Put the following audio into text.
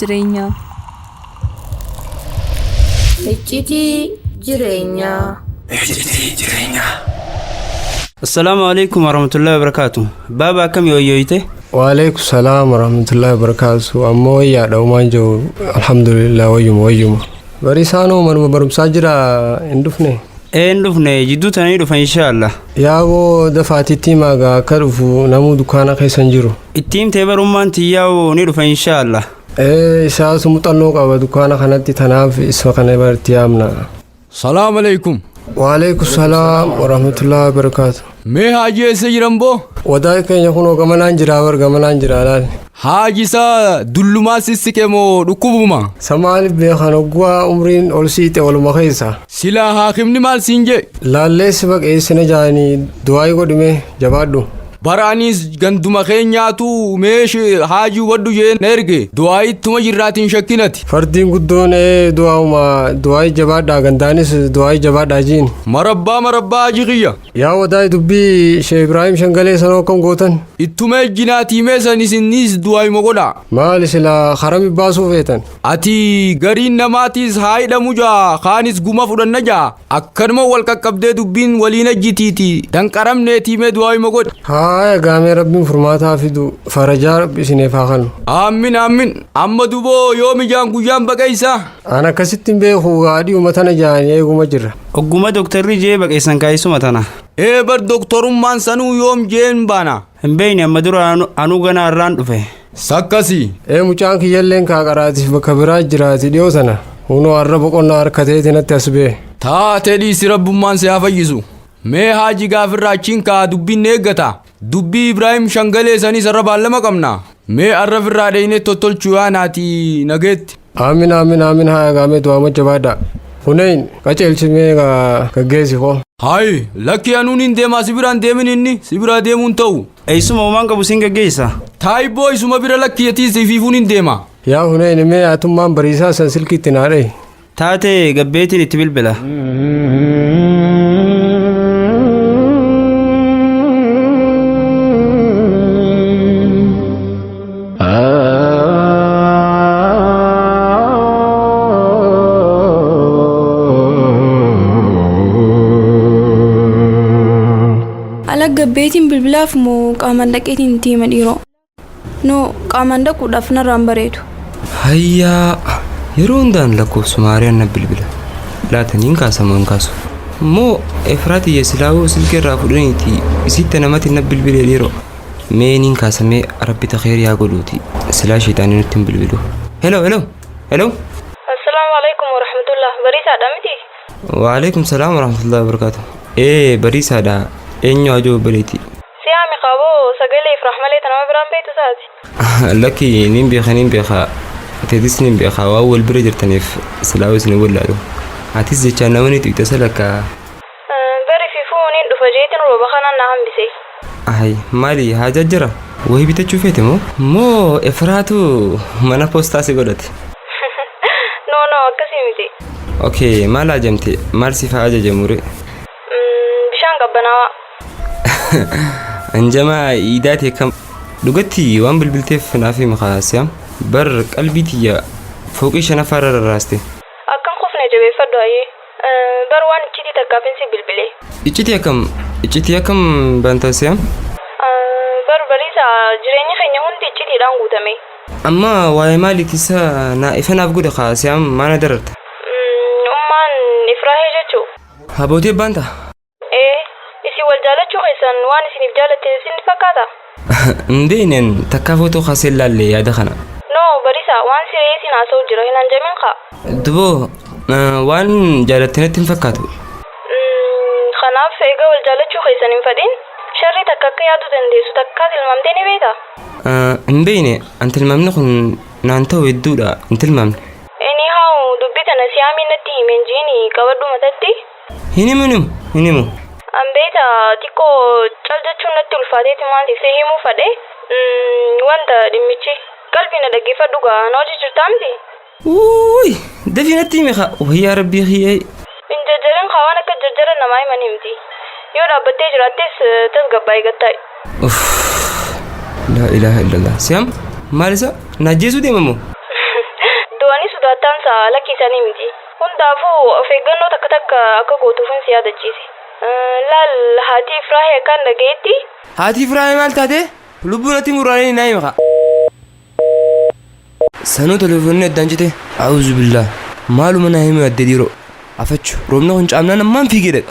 Jireenyaa. Icciitii jireenyaa. Icciitii jireenyaa. Assalamu alaikum warahmatullahi wabarakatuh. Baba akkam yoyyoyte? Wa alaikum salam warahmatullahi wabarakatuh. Amma wayyaa dhaumaan jiru alhamdulillah wayyuma. Barisaanoo manuma barumsaa jira hin dhufne. Hin dhufne jidduu tanii dhufa inshallah. Yaaboo dafaatitti maagaa akka dhufu namuu dukkaana keessan jiru. Ittiin tee barummaan tiyyaa'u ni dhufa inshallah. Isaasu muuxannoo qaba dukkaana kanatti tanaaf isa kana barti yaamna. Salaam alaikum. Wa alaikum salam warahmatullahi wabarakatuh. Mee haaji eessa jiran boo? Wadaa keenya kunoo gamanaan jira laal. Haaji isaa dullumaa sissiqe moo dhukkubuma? Samaaliif beekan oggaa umriin ol siite oluma keessa. Silaa haakimni maal siin jee? Laalleessi baqeessina jaanii du'aayi godhime jabaadhu. Baraanis ganduma keenyaatu meeshi haajii waddu jeen erge du'aayittuma jirraatiin shakkinati. Fardiin guddoon du'aayi jabaadhaa gandaanis du'aayi jabaadhaa jiin. Marabbaa haaji qiyya. Yaa wadaay dubbii Sheekh Ibraahim Shangalee sanoo kam gootan? Ittuma ejjinaatii meesan isinis du'aayi mogodha. Maali silaa harami baasuu feetan? Ati gariin namaatis haayidhamu jaa kaanis guma fudhanna jaa akkanuma wal qaqqabdee dubbiin waliin ejjitiiti danqaramneetii mee du'aayi mogodha. Haaya gaamee rabbiin furmaataa fidu farajaa rabbi isineef haa kennu. Aamin amma duboo yoomijaan guyyaan baqeessa. An akkasitti hin beeku gaadhii uummatana jaanii eeguma jirra. Ogguma doktorri jee baqeessan kaayisuma tana. Bar doktorummaan sanuu yoom jeen baana. Hin beeyne amma dura anuu ganaa irraan dhufe. Sakkasi. Mucaan kiyyalleen kaaqaraatiif bakka biraa jiraati dhiyoo sana. Hunoo har'a boqonnaa harkateeti natti as bee. Taatee dhiisi rabbummaan si haa fayyisu. Mee haaji gaafirraa achiin kaa dubbiin eeggata. Dubbii Ibraahim Shangalee sanis arra baallama qabna. Mee arra firraa dheeyne tottolchuu yaanaati nageetti. Aamin haa gaamee du'aama jabaadha. Hunayn qaceelchimee gaggeessi koo. Hayi lakki anuun hin deemaa si biraan deemin inni si biraa deemuun ta'u. Eessuma uumaan qabu siin gaggeessa. Taayibboo isuma bira lakkiyyatii sifiifuun hin deema. Yaa Hunayn mee atummaan bariisaa san silkiitti naadhee. Taatee gabbeetiin itti bilbila. Gabbeetiin bilbilaaf moo qaamaan dhaqeetiin itti hima dhiiroo? No qaamaan dhaquudhaaf narraan bareedu. Hayyaa yeroo hundaan lakkoofsu maariyaan na bilbila. Laataniin kaasamoo hin kaasu. Moo Efraati Yeesilaawoo silkeerraa fudhaniiti isitti namatti na bilbilee dhiiroo. Meeniin kaasamee rabbita kheyrii haa godhuuti. Silaa sheexaanii nutti hin bilbilu. Hello. Assalaamu alaikum warahmatullah. Bariisaadha miti? Wa alaikum salaam warahmatullahi wabarakatuh. Bariisaadha. Eenyu ajoo baleeti. Siyaami qaboo sagaleef rahmalee tanama biraan beektu saati. Lakki nin beekaa teetis nin beekaa waa wal bira jirtaniif silaa isin wallaalu. Atis jechaa namni tuqxa salakka. Bari fifuu nin dhufa jeetin rooba kanaan na hambise. Maali haajaa jira? Wahii bitachuu feete moo Efraatu mana poostaa si godhate? No akkasii miti. Okay maal ajamte maal si fa'aa ajajamure? Bishaan qabbanaawaa. Anjama idaate kam dhugatti waan bilbilteef naaf makaasiyam bar qalbii tiyya fooqii shanaffaa irra rarraaste. Akkam qofne jabeeffadhu ayyee. Bar waan icciitii takkaafin si bilbilee. Icciitii akkam bantaasiyam? Bar bariisa jireenya keenya hundi iccitiidhaan guutame. Amma waa'ee maaliitisa na ifanaaf godhe kaasiyam maana dararta? Ummaan ifraahee jechuu. Habootee baanta? Wal jaalachuu keessan waan isiniif jaalatte isin fakkaata? Ndeenen takkaa footoo kaasee laalle yaada kana. No bariisa waan siree isin haasa'u jira hin anjamin kaa. Duboo waan jaalatte natti hin fakkaatu. Kanaaf egaa wal jaalachuu keessan hin fadhin sharri takka akka yaaduu dandeessu takkaa tilmaamtee ni beektaa? Hin beekne an tilmaamni kun naan ta'u hedduudha hin tilmaamne. Inni haa dubbii tana siyaamii natti himeen jiini qabadhu matatti? Hin himu. Ambeeta xiqqoo cal jechuun natti ulfaateeti maaliif si himuu fadhe wanta dhimmichi qalbii na dhaggeeffadhu gaa na hojii jirtaa miti? Dafii natti hime wayyaa rabbii hiyyee. Hin jarjarin kaa waan akka jarjaran namaa himan himti. Yoo dhaabbattee jiraattis tasgabbaa eegattaa'i. La ilaha illallah. Siyaam maal isa najjeesuu deemamoo? ulfaattaan isaa lakkisanii miti. Hundaafuu of eeggannoo takka takka akka gootuufin si yaadachiise. Laal haati Ifraahee akkaan dhageetti. Haati Ifraahee maal taate? Lubbuun ati muraaleen naa hima. Sanuu telefoonni addaan cite. A'uuzu billaa. Maaluma naa hima adde dhiiroo. Afachu roobna kun caamnaan ammaan fiigee dhaqa.